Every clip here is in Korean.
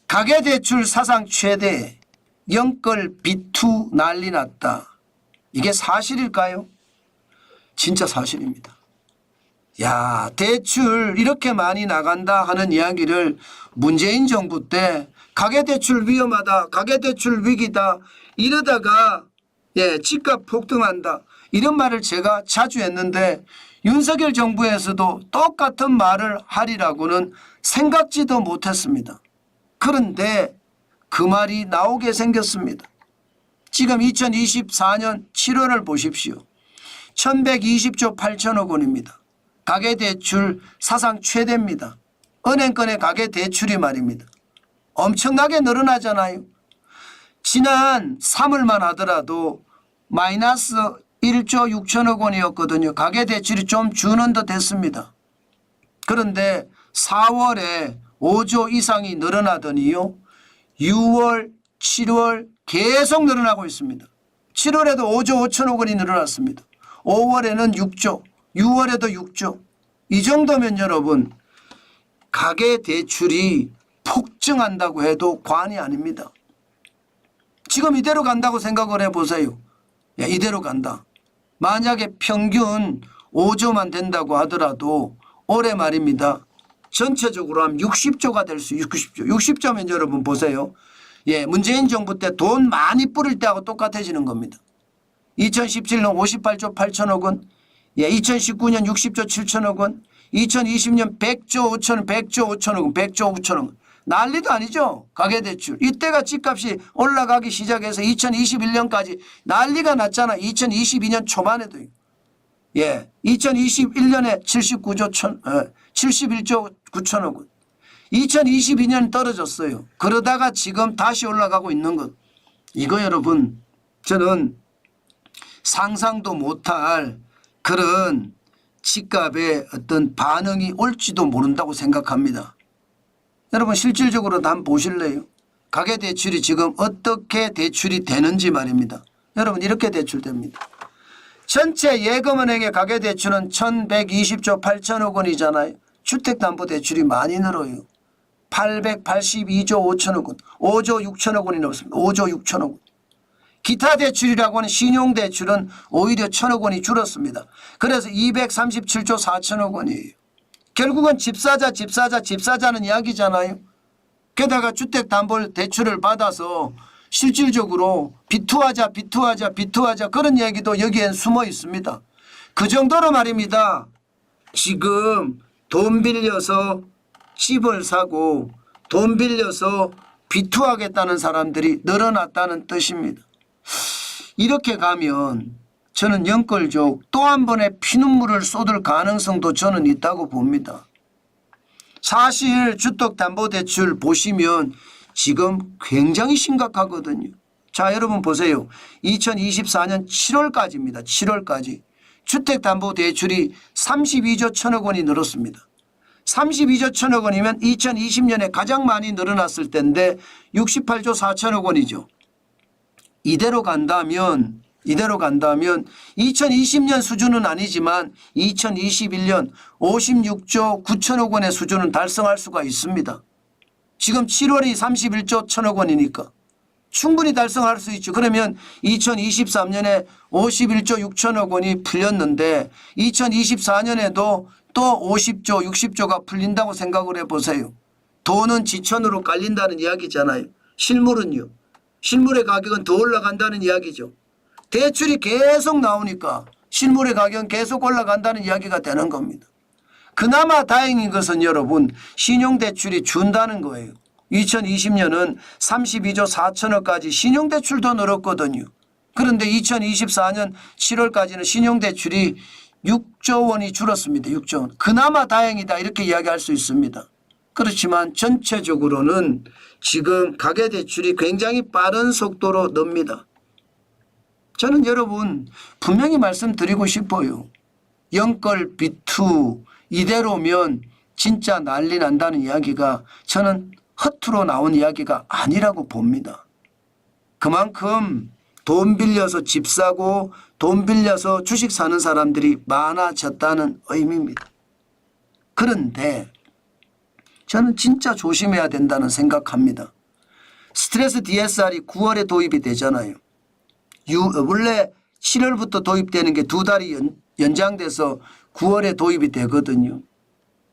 가계대출 사상 최대, 영끌 비투 난리 났다. 이게 사실일까요? 진짜 사실입니다. 야, 대출 이렇게 많이 나간다 하는 이야기를 문재인 정부 때 가계대출 위험하다, 가계대출 위기다 이러다가 집값 폭등한다 이런 말을 제가 자주 했는데 윤석열 정부에서도 똑같은 말을 하리라고는 생각지도 못했습니다. 그런데 그 말이 나오게 생겼습니다. 지금 2024년 7월을 보십시오. 1120조 8천억 원입니다. 가계대출 사상 최대입니다. 은행권의 가계대출이 말입니다. 엄청나게 늘어나잖아요. 지난 3월만 하더라도 마이너스 1조 6천억 원이었거든요. 가계대출이 좀 주는 듯 했습니다. 그런데 4월에 5조 이상이 늘어나더니요. 6월, 7월 계속 늘어나고 있습니다. 7월에도 5조 5천억 원이 늘어났습니다. 5월에는 6조, 6월에도 6조. 이 정도면 여러분 가계대출이 폭증한다고 해도 과언이 아닙니다. 지금 이대로 간다고 생각을 해보세요. 야, 이대로 간다. 만약에 평균 5조만 된다고 하더라도 올해 말입니다. 전체적으로 하면 60조가 될 수 60조. 60조면 여러분 보세요. 문재인 정부 때 돈 많이 뿌릴 때하고 똑같아지는 겁니다. 2017년 58조 8천억 원, 2019년 60조 7천억 원, 2020년 100조 5천억, 100조 5천억 원, 100조 5천억 원. 난리도 아니죠. 가계대출. 이때가 집값이 올라가기 시작해서 2021년까지 난리가 났잖아. 2022년 초반에도요. 2021년에 71조 9천억 원. 2022년 떨어졌어요. 그러다가 지금 다시 올라가고 있는 것. 이거 여러분 저는 상상도 못할 그런 집값의 어떤 반응이 올지도 모른다고 생각합니다. 여러분 실질적으로 한번 보실래요? 가계대출이 지금 어떻게 대출이 되는지 말입니다. 여러분 이렇게 대출됩니다. 전체 예금은행의 가계대출은 1120조 8천억 원이잖아요. 주택담보대출이 많이 늘어요. 882조 5천억 원, 5조 6천억 원이 넘습니다. 5조 6천억 원. 기타 대출이라고 하는 신용대출은 오히려 1천억 원이 줄었습니다. 그래서 237조 4천억 원이에요. 결국은 집사자는 이야기잖아요. 게다가 주택담보대출을 받아서 실질적으로 비투하자 그런 얘기도 여기엔 숨어 있습니다. 그 정도로 말입니다. 지금 돈 빌려서 집을 사고 돈 빌려서 비투하겠다는 사람들이 늘어났다는 뜻입니다. 이렇게 가면 저는 영끌족 또 한 번의 피눈물을 쏟을 가능성도 저는 있다고 봅니다. 사실 주택담보대출 보시면 지금 굉장히 심각하거든요. 자, 여러분 보세요. 2024년 7월까지입니다. 7월까지. 주택담보대출이 32조 1천억 원이 늘었습니다. 32조 1천억 원이면 2020년에 가장 많이 늘어났을 때인데 68조 4천억 원이죠. 이대로 간다면 2020년 수준은 아니지만 2021년 56조 9천억 원의 수준은 달성할 수가 있습니다. 지금 7월이 31조 1천억 원이니까 충분히 달성할 수 있죠. 그러면 2023년에 51조 6천억 원이 풀렸는데 2024년에도 또 50조 60조가 풀린다고 생각을 해보세요. 돈은 지천으로 깔린다는 이야기잖아요. 실물은요. 실물의 가격은 더 올라간다는 이야기죠. 대출이 계속 나오니까 실물의 가격은 계속 올라간다는 이야기가 되는 겁니다. 그나마 다행인 것은 여러분 신용대출이 준다는 거예요. 2020년은 32조 4천억까지 신용대출도 늘었거든요. 그런데 2024년 7월까지는 신용대출이 6조 원이 줄었습니다. 6조 원. 그나마 다행이다 이렇게 이야기할 수 있습니다. 그렇지만 전체적으로는 지금 가계대출이 굉장히 빠른 속도로 늡니다. 저는 여러분 분명히 말씀드리고 싶어요. 영끌 비투 이대로면 진짜 난리 난다는 이야기가 저는 허투루 나온 이야기가 아니라고 봅니다. 그만큼 돈 빌려서 집 사고 돈 빌려서 주식 사는 사람들이 많아졌다는 의미입니다. 그런데 저는 진짜 조심해야 된다는 생각합니다. 스트레스 DSR이 9월에 도입이 되잖아요. 원래 7월부터 도입되는 게 2달이 연장돼서 9월에 도입이 되거든요.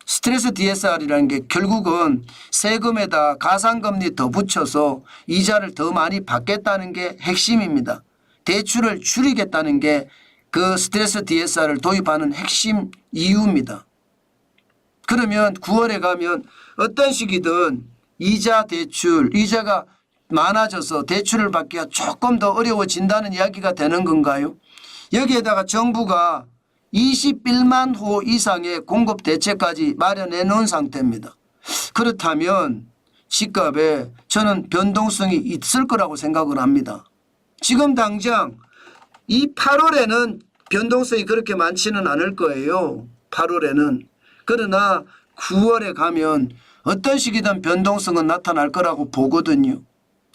스트레스 DSR이라는 게 결국은 세금에다 가상금리 더 붙여서 이자를 더 많이 받겠다는 게 핵심입니다. 대출을 줄이겠다는 게 그 스트레스 DSR을 도입하는 핵심 이유입니다. 그러면 9월에 가면 어떤 시기든 이자 대출, 이자가 많아져서 대출을 받기가 조금 더 어려워진다는 이야기가 되는 건가요? 여기에다가 정부가 21만 호 이상의 공급 대책까지 마련해 놓은 상태입니다. 그렇다면 집값에 저는 변동성이 있을 거라고 생각을 합니다. 지금 당장 이 8월에는 변동성이 그렇게 많지는 않을 거예요. 8월에는. 그러나 9월에 가면 어떤 시기든 변동성은 나타날 거라고 보거든요.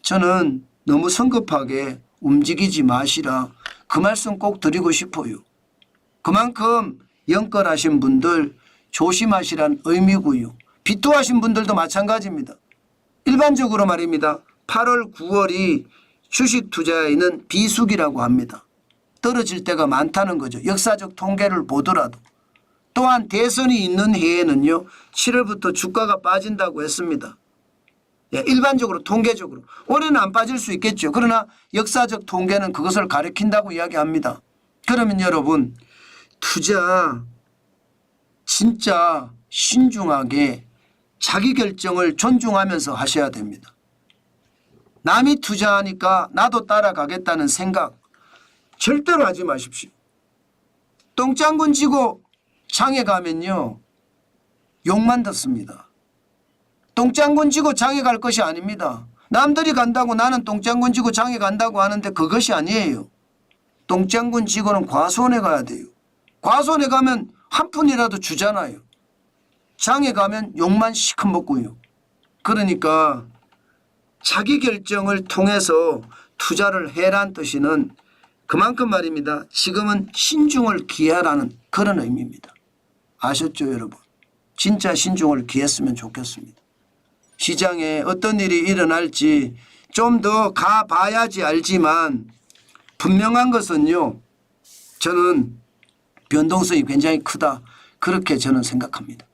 저는 너무 성급하게 움직이지 마시라 그 말씀 꼭 드리고 싶어요. 그만큼 연끌하신 분들 조심하시란 의미고요. 비투하신 분들도 마찬가지입니다. 일반적으로 말입니다. 8월, 9월이 주식 투자에는 비수기라고 합니다. 떨어질 때가 많다는 거죠. 역사적 통계를 보더라도. 또한 대선이 있는 해에는요. 7월부터 주가가 빠진다고 했습니다. 예, 일반적으로 통계적으로. 올해는 안 빠질 수 있겠죠. 그러나 역사적 통계는 그것을 가리킨다고 이야기합니다. 그러면 여러분 투자 진짜 신중하게 자기 결정을 존중하면서 하셔야 됩니다. 남이 투자하니까 나도 따라가겠다는 생각 절대로 하지 마십시오. 똥장군 지고 장에 가면요. 욕만 듣습니다. 똥장군 지고 장에 갈 것이 아닙니다. 남들이 간다고 나는 똥장군 지고 장에 간다고 하는데 그것이 아니에요. 똥장군 지고는 과수원에 가야 돼요. 과수원에 가면 한 푼이라도 주잖아요. 장에 가면 욕만 시큰 먹고요. 그러니까 자기 결정을 통해서 투자를 해란 뜻이는 그만큼 말입니다. 지금은 신중을 기하라는 그런 의미입니다. 아셨죠 여러분? 진짜 신중을 기했으면 좋겠습니다. 시장에 어떤 일이 일어날지 좀 더 가봐야지 알지만 분명한 것은요. 저는 변동성이 굉장히 크다. 그렇게 저는 생각합니다.